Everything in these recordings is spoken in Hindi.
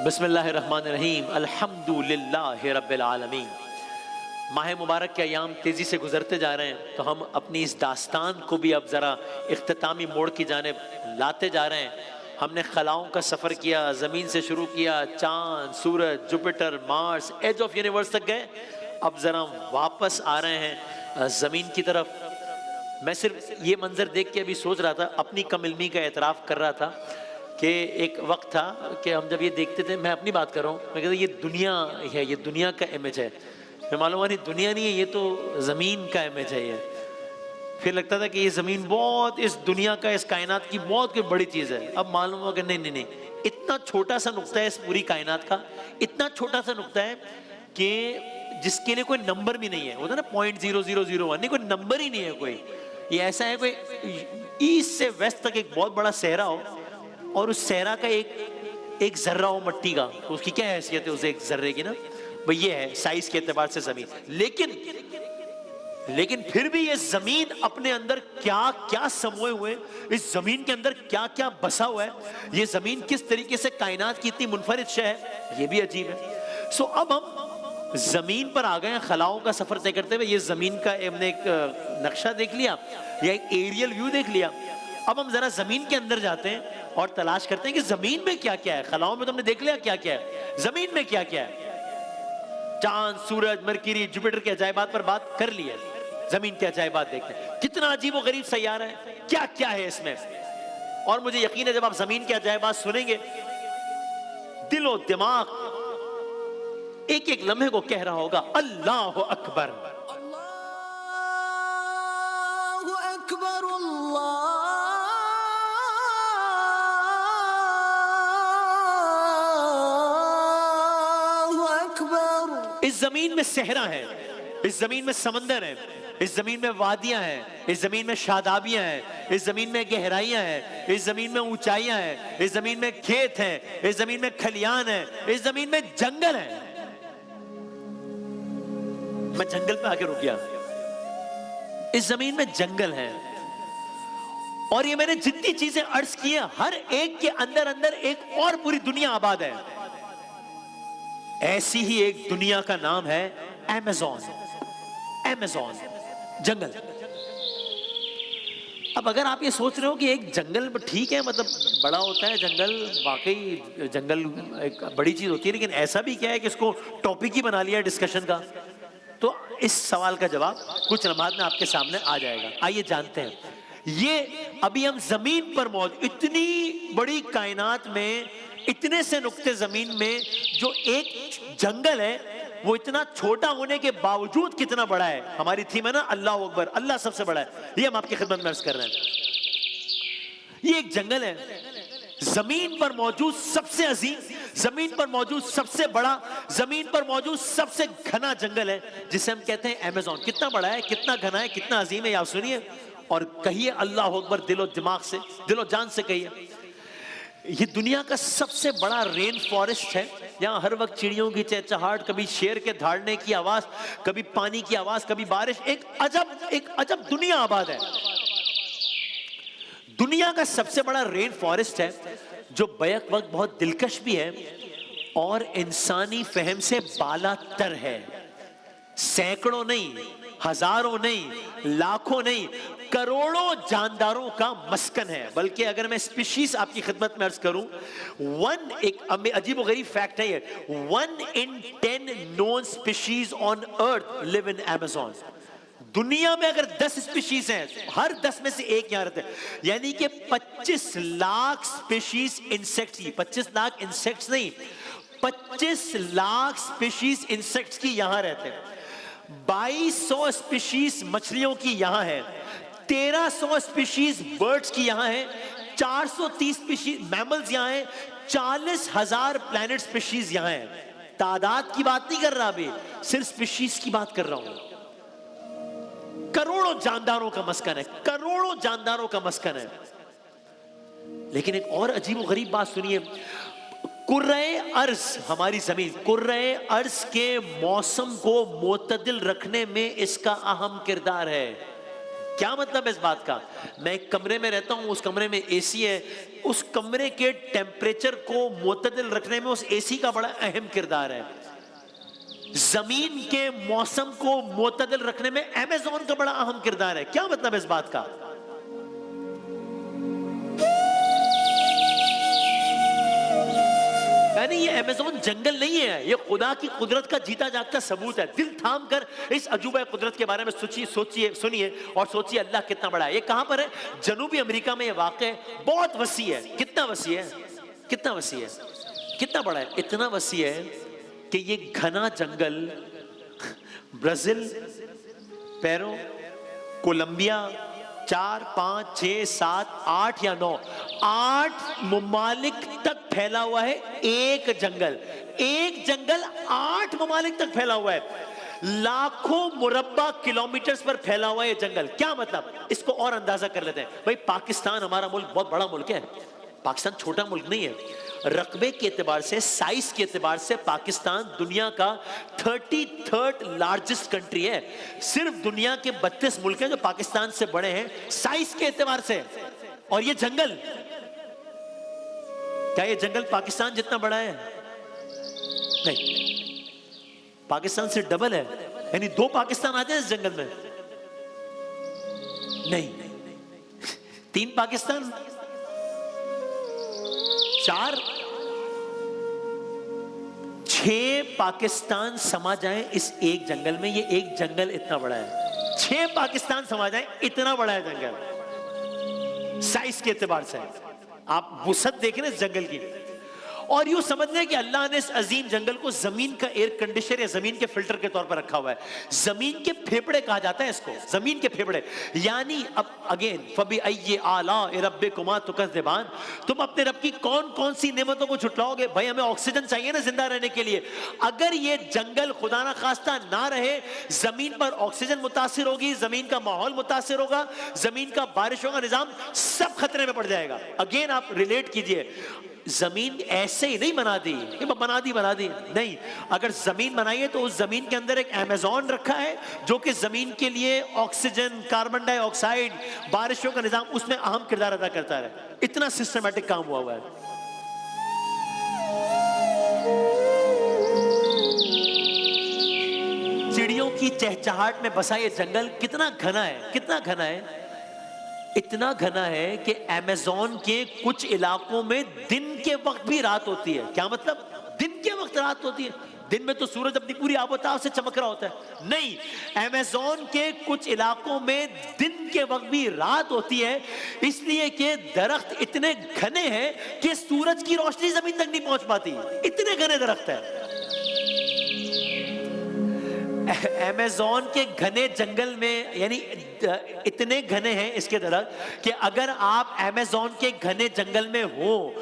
बिस्मिल्लाहिर्रहमानिर्रहीम अल्हम्दुलिल्लाहि रब्बिल आलमीन। माह मुबारक के अयाम तेज़ी से गुजरते जा रहे हैं, तो हम अपनी इस दास्तान को भी अब ज़रा इख्तितामी मोड़ की जानिब लाते जा रहे हैं। हमने खलाओं का सफ़र किया, ज़मीन से शुरू किया, चाँद, सूरज, Jupiter, Mars, age of universe तक गए। अब ज़रा वापस आ रहे हैं ज़मीन की तरफ। मैं सिर्फ ये मंज़र देख के अभी सोच रहा था, अपनी कम इल्मी का एतराफ़ कर रहा था कि एक वक्त था कि हम जब ये देखते थे, मैं अपनी बात कर रहा हूँ, मैं कहता ये दुनिया है, ये दुनिया का इमेज है। फिर मालूम हुआ नहीं दुनिया नहीं है, ये तो ज़मीन का इमेज है ये। फिर लगता था कि ये ज़मीन बहुत, इस दुनिया का, इस कायनात की बहुत कोई बड़ी चीज़ है। अब मालूम हुआ कि नहीं नहीं नहीं, इतना छोटा सा नुक्ता है इस पूरी कायनात का, इतना छोटा सा नुक्ता है कि जिसके लिए कोई नंबर भी नहीं है। होता ना 0.0001, नहीं कोई नंबर ही नहीं है कोई। ये ऐसा है कोई ईस्ट से वेस्ट तक एक बहुत बड़ा सहरा हो और उस सहरा का एक जर्रा हो मट्टी का, तो उसकी क्या हैसियत है उस एक जर्रे की ना भाई। ये है साइज के एतबार से जमीन। लेकिन फिर भी ये जमीन अपने अंदर क्या क्या समोए हुए, इस जमीन के अंदर क्या क्या बसा हुआ है, ये जमीन किस तरीके से कायनात की इतनी मुनफरिद शय है, ये भी अजीब है। सो अब हम जमीन पर आ गए हैं खलाओं का सफर तय करते हुए। ये जमीन का हमने एक नक्शा देख लिया या एक एरियल व्यू देख लिया। अब हम जरा जमीन के अंदर जाते हैं और तलाश करते हैं कि जमीन में क्या क्या है। खलाओं में तो हमने देख लिया क्या क्या है, जमीन में क्या क्या है। चांद, सूरज, मरकरी, जुपिटर के अजायबात पर बात कर ली है, जमीन के अजायबात देखते हैं। कितना अजीब और गरीब सैयारा है, क्या क्या है इसमें। और मुझे यकीन है जब आप जमीन के अजायबात सुनेंगे, दिलो दिमाग एक एक लम्हे को कह रहा होगा अल्लाह अकबर, अल्लाहु अकबर, अल्लाहु अकबर। इस जमीन में सहरा है, इस जमीन में समंदर है, इस जमीन में वादियां हैं, इस जमीन में शादाबियां हैं, इस जमीन में गहराइयां हैं, इस जमीन में ऊंचाइयां हैं, इस जमीन में खेत हैं, इस जमीन में खलियान है, इस जमीन में जंगल है। मैं जंगल पे आके रुक गया। इस जमीन में जंगल है और ये मैंने जितनी चीजें अर्ज की हैं, हर एक के अंदर अंदर एक और पूरी दुनिया आबाद है। ऐसी ही एक दुनिया का नाम है अमेज़न। अमेज़न जंगल। अब अगर आप ये सोच रहे हो कि एक जंगल ठीक है, मतलब बड़ा होता है जंगल, वाकई जंगल एक बड़ी चीज होती है, लेकिन ऐसा भी क्या है कि इसको टॉपिक ही बना लिया डिस्कशन का। तो इस सवाल का जवाब कुछ लम्हात में आपके सामने आ जाएगा। आइए जानते हैं। ये अभी हम जमीन पर मौजूद इतनी बड़ी कायनात में, इतने से नुक्ते जमीन में जो एक जंगल है, वो इतना छोटा होने के बावजूद कितना बड़ा है। हमारी थीम है ना अल्लाह अकबर, अल्लाह सबसे बड़ा है। ये हम आपकी खिदमत में अर्ज कर रहे हैं। ये एक जंगल है, जमीन पर मौजूद सबसे अजीम, जमीन पर मौजूद सबसे बड़ा, जमीन पर मौजूद सबसे घना जंगल है, जिसे हम कहते हैं अमेज़न। कितना बड़ा है, कितना घना है, कितना अजीम है, आप सुनिए और कहिए अल्लाह अकबर दिलो दिमाग से, दिलो जान से कहिए। ये दुनिया का सबसे बड़ा रेन फॉरेस्ट है, यहाँ हर वक्त चिड़ियों की चहचहाहट, कभी शेर के दहाड़ने की आवाज, कभी पानी की आवाज, कभी बारिश। एक अजब दुनिया आबाद है। दुनिया का सबसे बड़ा रेन फॉरेस्ट है, जो बैक वक्त बहुत दिलकश भी है और इंसानी फहम से बालातर है। सैकड़ों नहीं, हजारों नहीं, लाखों नहीं, करोड़ों जानदारों का मस्कन है। बल्कि अगर मैं स्पीशीज आपकी खिदमत में अर्ज करूं, एक अजीब और गरीब फैक्ट है ये, 1 in 10 known species on earth live in Amazon. दुनिया में अगर 10 स्पीशीज हैं, हर 10 में से एक यहां रहते हैं। यानी कि 25 लाख स्पीशीज इंसेक्ट्स की, 25 लाख इंसेक्ट्स नहीं, 25 लाख स्पीशीज इंसेक्ट्स की यहां रहते हैं। 2200 स्पीशीज मछलियों की यहां है, 1300 स्पीशीज बर्ड्स की यहां है, 430 स्पीशीज मैमल्स यहां है, 40,000 प्लैनेट स्पीशीज यहां है। तादाद की बात नहीं कर रहा, अभी सिर्फ स्पीशीज की बात कर रहा हूं। करोड़ों जानदारों का मस्कन है, करोड़ों जानदारों का मस्कन है। लेकिन एक और अजीब और गरीब बात सुनिए। कुर्रे अर्ज, हमारी जमीन, कुर्रे अर्ज के मौसम को मोतदिल रखने में इसका अहम किरदार है। क्या मतलब इस बात का? मैं एक कमरे में रहता हूं, उस कमरे में एसी है, उस कमरे के टेम्परेचर को मुतदिल रखने में उस एसी का बड़ा अहम किरदार है। जमीन के मौसम को मुतदिल रखने में अमेज़न का बड़ा अहम किरदार है। क्या मतलब इस बात का? यानी ये अमेज़न जंगल नहीं है, ये खुदा की कुदरत का जीता जागता सबूत है। दिल थाम कर इस अजूबा कुदरत के बारे में सोचिए, सुनिए और सोचिए अल्लाह कितना बड़ा है। ये कहां पर है? जनूबी अमेरिका में ये वाक़ है। बहुत वसी है। कितना वसी है? कितना वसी है? कितना बड़ा है? इतना वसी है कि ये घना जंगल ब्राजील, पेरू, कोलंबिया, 4, 5, 6, 7, 8 या 9, 8 ममालिक तक फैला हुआ है। एक जंगल 8 ममालिक तक फैला हुआ है। लाखों मुरब्बा किलोमीटर्स पर फैला हुआ है ये जंगल। क्या मतलब? इसको और अंदाजा कर लेते हैं। भाई पाकिस्तान हमारा मुल्क बहुत बड़ा मुल्क है। पाकिस्तान छोटा मुल्क नहीं है। रकबे के एतबार से, साइज के एतबार से पाकिस्तान दुनिया का 33rd लार्जेस्ट कंट्री है। सिर्फ दुनिया के 32 मुल्क हैं जो पाकिस्तान से बड़े हैं साइज के एतबार से। और ये जंगल, क्या ये जंगल पाकिस्तान जितना बड़ा है? नहीं, पाकिस्तान से डबल है। यानी 2 पाकिस्तान आते हैं इस जंगल में? नहीं, 3 पाकिस्तान, 4, 6 पाकिस्तान समा जाएं इस एक जंगल में। ये एक जंगल इतना बड़ा है। 6 पाकिस्तान समा जाएं, इतना बड़ा है जंगल साइज के एतबार से। आप वुसअत देखें ना इस जंगल की। और यूं समझ लें कि अल्लाह ने इस अजीम जंगल को जमीन का एयर कंडीशनर या जमीन के फिल्टर के तौर पर रखा हुआ है। जमीन के फेफड़े कहा जाता है इसको, जमीन के फेफड़े। यानी अब अगेन फबी अय्ये आला रब्बिकुमा तुकज़्ज़िबान, तुम अपने रब की कौन कौन सी नेमतों को झुटलाओगे? भाई हमें ऑक्सीजन चाहिए ना जिंदा रहने के लिए। अगर ये जंगल खुदा ना खास्ता ना रहे, जमीन पर ऑक्सीजन मुतासिर होगी, जमीन का माहौल मुतासिर होगा, जमीन का बारिशों का निजाम सब खतरे में पड़ जाएगा। अगेन आप रिलेट कीजिए, जमीन ऐसे ही नहीं बना दी कि बना दी नहीं। अगर जमीन बनाई है तो उस जमीन के अंदर एक अमेज़न रखा है जो कि जमीन के लिए ऑक्सीजन, कार्बन डाइऑक्साइड, बारिशों का निजाम उसमें अहम किरदार अदा करता है। इतना सिस्टमैटिक काम हुआ है। चिड़ियों की चहचहाट में बसा ये जंगल कितना घना है, कितना घना है? इतना घना है कि अमेज़न के कुछ इलाकों में दिन के वक्त भी रात होती है। क्या मतलब? दिन के वक्त रात होती है। दिन में तो सूरज अपनी पूरी आबोताब से चमक रहा होता है। नहीं, अमेज़न के कुछ इलाकों में दिन के वक्त भी रात होती है, इसलिए कि दरख्त इतने घने हैं कि सूरज की रोशनी जमीन तक नहीं पहुंच पाती। इतने घने दरख्त है। अमेज़न के घने जंगल में, यानी इतने घने हैं इसके दरख्त कि अगर आप अमेज़न के घने जंगल में हो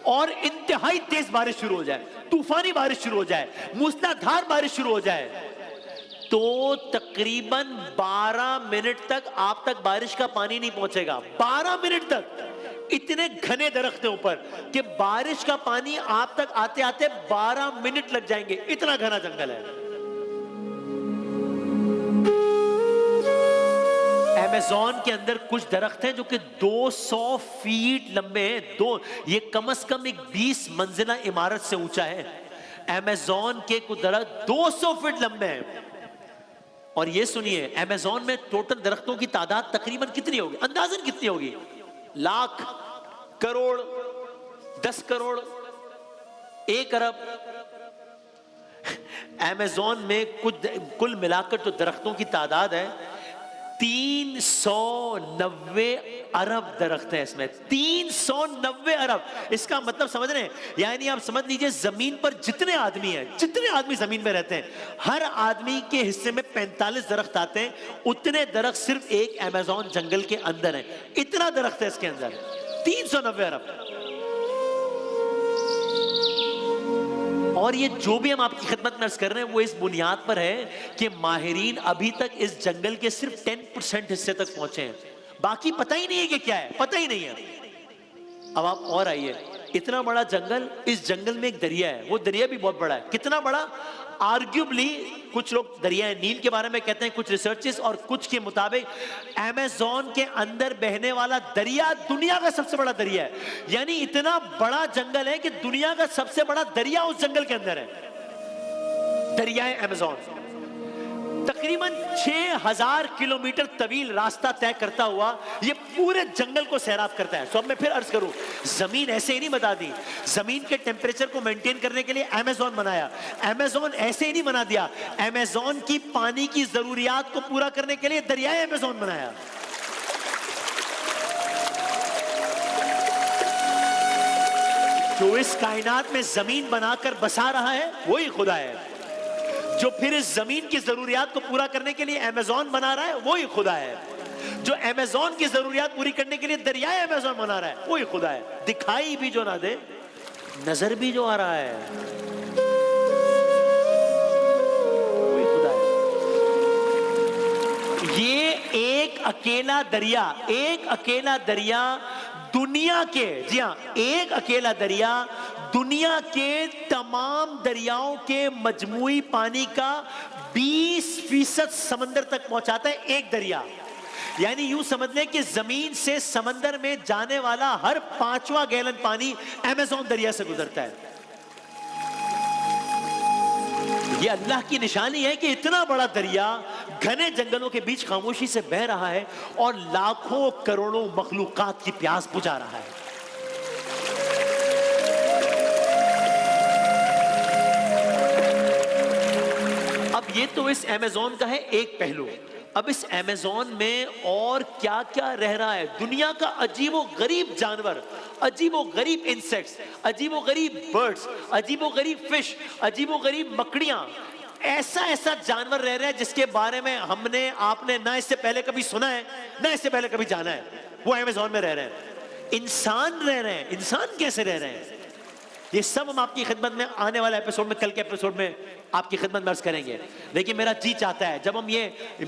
और इंतहाई तेज बारिश शुरू हो जाए, तूफानी बारिश शुरू हो जाए, मूसलाधार बारिश शुरू हो जाए, तो तकरीबन 12 मिनट तक आप तक बारिश का पानी नहीं पहुंचेगा। 12 मिनट तक। इतने घने दरख्त हैं ऊपर कि बारिश का पानी आप तक आते आते 12 मिनट लग जाएंगे। इतना घना जंगल है। अमेज़न के अंदर कुछ दरख्त हैं जो कि 200 फीट लंबे हैं। ये कम से कम एक 20 मंजिला इमारत से ऊंचा है। अमेज़न के कुछ दरख्त 200 फीट लंबे हैं। और ये सुनिए, अमेज़न में टोटल दरख्तों की तादाद तकरीबन कितनी होगी? अंदाजन कितनी होगी? लाख, करोड़, 10 करोड़, 1 अरब। अमेज़न में कुल मिलाकर जो दरख्तों की तादाद है 390 अरब दरख्त हैं इसमें। 390 अरब। इसका मतलब समझ रहे हैं? यानी आप समझ लीजिए जमीन पर जितने आदमी हैं, जितने आदमी जमीन में रहते हैं, हर आदमी के हिस्से में 45 दरख्त आते हैं। उतने दरख्त सिर्फ एक अमेज़न जंगल के अंदर हैं। इतना दरख्त है इसके अंदर। 390 अरब। और ये जो भी हम आपकी खिदमत में अर्ज कर रहे हैं वो इस बुनियाद पर है कि माहिरीन अभी तक इस जंगल के सिर्फ 10% हिस्से तक पहुंचे हैं। बाकी पता ही नहीं है कि क्या है, पता ही नहीं है। अब आप और आइए, इतना बड़ा जंगल, इस जंगल में एक दरिया है, वो दरिया भी बहुत बड़ा है। कितना बड़ा? आर्ग्यूबली कुछ लोग दरिया नील के बारे में कहते हैं, कुछ रिसर्चेस, और कुछ के मुताबिक अमेज़न के अंदर बहने वाला दरिया दुनिया का सबसे बड़ा दरिया है। यानी इतना बड़ा जंगल है कि दुनिया का सबसे बड़ा दरिया उस जंगल के अंदर है, दरियाए अमेज़न। तकरीबन 6000 किलोमीटर तवील रास्ता तय करता हुआ ये पूरे जंगल को सैराब करता है। तो अब मैं फिर अर्ज करूं, जमीन ऐसे ही नहीं बता दी। जमीन के टेम्परेचर को मेंटेन करने के लिए अमेज़न बनाया। अमेज़न ऐसे ही नहीं बना दिया, अमेज़न की पानी की जरूरियात को पूरा करने के लिए दरियाए अमेज़न बनाया। जो इस कायनात में जमीन बनाकर बसा रहा है वही खुदा है। जो फिर इस जमीन की जरूरियात को पूरा करने के लिए अमेज़न बना रहा है वही खुदा है। जो अमेज़न की जरूरियात पूरी करने के लिए दरियाए अमेज़न बना रहा है वही खुदा है। दिखाई भी जो ना दे, नजर भी जो आ रहा है, वही खुदा है। ये एक अकेला दरिया दुनिया के, जी हां, एक अकेला दरिया दुनिया के तमाम दरियाओं के मजमूई पानी का 20% समंदर तक पहुंचाता है। एक दरिया, यानी यूं समझ लें कि जमीन से समंदर में जाने वाला हर 5वां गैलन पानी अमेज़न दरिया से गुजरता है। यह अल्लाह की निशानी है कि इतना बड़ा दरिया घने जंगलों के बीच खामोशी से बह रहा है और लाखों करोड़ों मखलूकात की प्यास बुझा रहा है। अब ये तो इस अमेज़न का है एक पहलू। अब इस अमेज़न में और क्या क्या रह रहा है, दुनिया का अजीबो गरीब जानवर, अजीबो गरीब इंसेक्ट्स, अजीबो गरीब बर्ड्स, अजीबो गरीब फिश, अजीबो गरीब मकड़ियां, ऐसा ऐसा जानवर रह रहा है जिसके बारे में हमने आपने ना इससे पहले कभी सुना है ना इससे पहले कभी जाना है। वो अमेज़न में रह रहे हैं। इंसान रह रहे हैं। इंसान कैसे रह रहे हैं, ये सब हम आपकी खिदमत में आने वाले एपिसोड में, कल के एपिसोड में आपकी खिदमत में अर्ज करेंगे। लेकिन मेरा जी चाहता है जब हम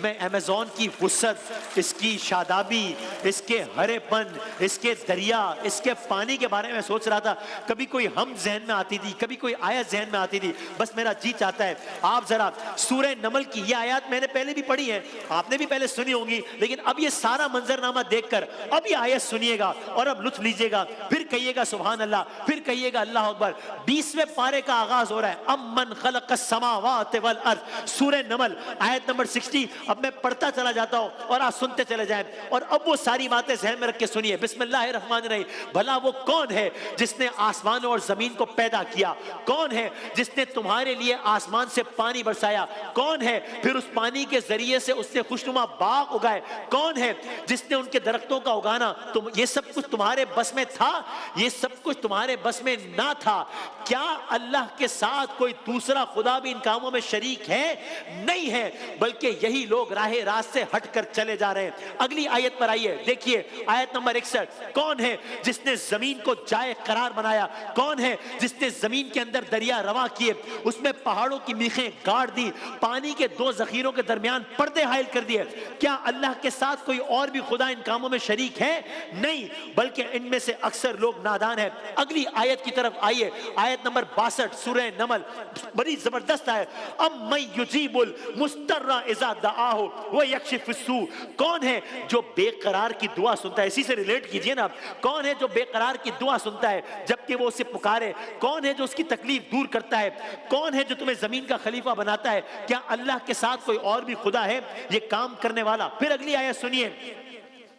मैं अमेज़न की वुसअत, इसकी शादाबी, इसके हरेपन, इसके दरिया, इसके पानी के बारे में सोच रहा था, कभी कोई हम जहन में आती थी, कभी कोई आयत जहन में आती थी। बस मेरा जी चाहता है आप जरा सूरह नमल की ये आयत मैंने पहले भी पढ़ी है, आपने भी पहले सुनी होंगी, लेकिन अब ये सारा मंजरनामा देखकर अब ये आयत सुनिएगा और अब लुत्फ लीजिएगा, फिर कहिएगा सुभान अल्लाह, फिर कहिएगा अल्लाह अकबर। 20वें पारे का आगाज हो रहा है, अम्मन खलक़स समावाति वल अर्द, सूरह नमल आयत नंबर 60। अब मैं पढ़ता चला जाता हूं और आप सुनते चले जाएं, और अब वो सारी बातें ज़हन में रख के सुनिए। बिस्मिल्लाहिर्रहमानिर्रहीम। भला वो कौन है जिसने आसमानों और जमीन को पैदा किया? कौन है जिसने तुम्हारे लिए आसमान से पानी बरसाया? कौन है फिर उस पानी के जरिए से उसने खुशनुमा बाग उगाए? कौन है जिसने उनके दरख्तों का उगाना, तुम ये सब कुछ तुम्हारे बस में था? ये सब कुछ तुम्हारे बस में ना था? क्या अल्लाह के साथ कोई दूसरा खुदा भी इन कामों में शरीक है? नहीं है, बल्कि यही लोग राहे रास्त से हटकर चले जा रहे हैं। अगली आयत पर आइए, देखिए आयत नंबर 61। कौन है जिसने जमीन को जाए करार बनाया? कौन है जिसने जमीन के अंदर दरिया रवा किए, उसमें पहाड़ों की मीखें गाड़ दी, पानी के दो जखीरों के दरमियान पर्दे हायल कर दिए? क्या अल्लाह के साथ कोई और भी खुदा इन कामों में शरीक है? नहीं, बल्कि इनमें से अक्सर लोग नादान हैं। अगली आयत की तरफ आइए, आयत नंबर 62 सूरह नमल, बड़ी जबरदस्त है। अम्मै युजीबुल मुस्तर्रा इज़ा दआहु व यक्शिफुस्सू। कौन है जो बेकरार की दुआ सुनता है? इसी से रिलेट कीजिए ना। कौन है जो बेकरार की दुआ सुनता है जबकि वो उसे पुकारे? कौन है जो उसकी तकलीफ दूर करता है? कौन है जो तुम्हें जमीन का खलीफा बनाता है? क्या अल्लाह के साथ कोई और भी खुदा है ये काम करने वाला? फिर अगली आयत सुनिए,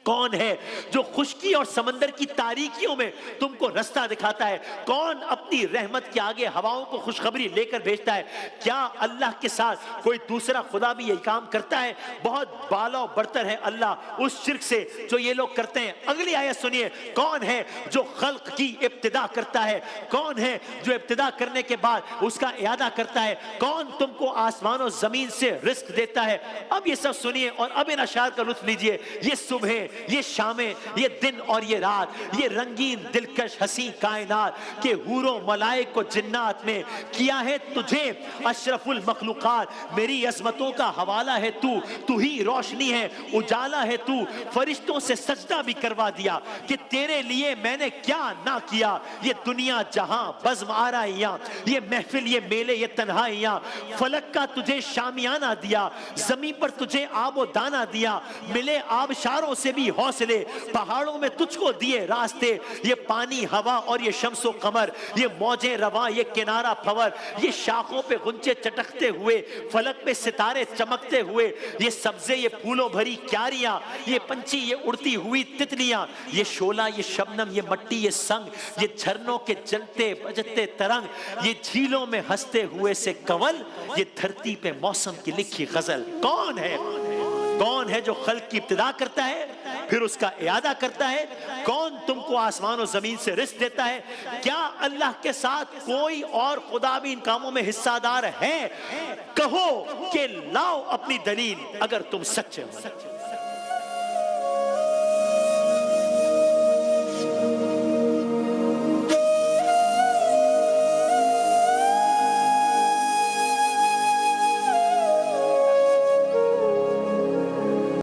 कौन है जो खुश्की और समंदर की तारीकियों में तुमको रास्ता दिखाता है? कौन अपनी रहमत के आगे हवाओं को खुशखबरी लेकर भेजता है? क्या अल्लाह के साथ कोई दूसरा खुदा भी यही काम करता है? बहुत बाला बरतर है अल्लाह उस शिर्क से जो ये लोग करते हैं। अगली आयत सुनिए, कौन है जो खल्क की इब्तिदा करता है? कौन है जो इब्तिदा करने के बाद उसका इयादा करता है? कौन तुमको आसमान और जमीन से रिस्क देता है? अब ये सब सुनिए और अब इन अशार का लुत्फ लीजिए। ये सुबह ये शामें, ये दिन और ये रात, ये रंगीन दिलकश हसी कायनात के हूरों मलाइक को जिन्नात में किया है तुझे अशरफुल मखलूकात। मेरी अजमतों का हवाला है तू ही रोशनी है, उजाला है तू। फरिश्तों से सजदा भी करवा दिया कि तेरे लिए मैंने क्या ना किया। ये दुनिया जहां बज़्म आराइयां, ये महफिल, ये मेले, ये तन्हाइयां, फलक का तुझे शामियाना दिया, जमीन पर तुझे आबो दाना दिया। मिले आबशारों से भी हौसले, पहाड़ों में तुझको दिए रास्ते। ये पानी हवा और ये शम्सो कमर, ये मौजें रवा, ये किनारा फवर, ये शाखों पे गुंचे चटकते हुए, फलक पे सितारे चमकते हुए, ये सब्जे, ये फूलों भरी क्यारियां, ये पंछी, ये उड़ती हुई तितलियां, ये शोला, ये शबनम, ये मट्टी, ये संग, ये झरनों के जलते बजते तरंग, ये झीलों में हंसते हुए से कंवल, ये धरती पे मौसम की लिखी गजल। कौन है? कौन है जो खल्क की इब्तिदा करता है फिर उसका इयादा करता है? कौन तुमको आसमान और जमीन से रिस्क देता है? क्या अल्लाह के साथ कोई और खुदा भी इन कामों में हिस्सादार है? कहो कि लाओ अपनी दलील अगर तुम सच्चे हो।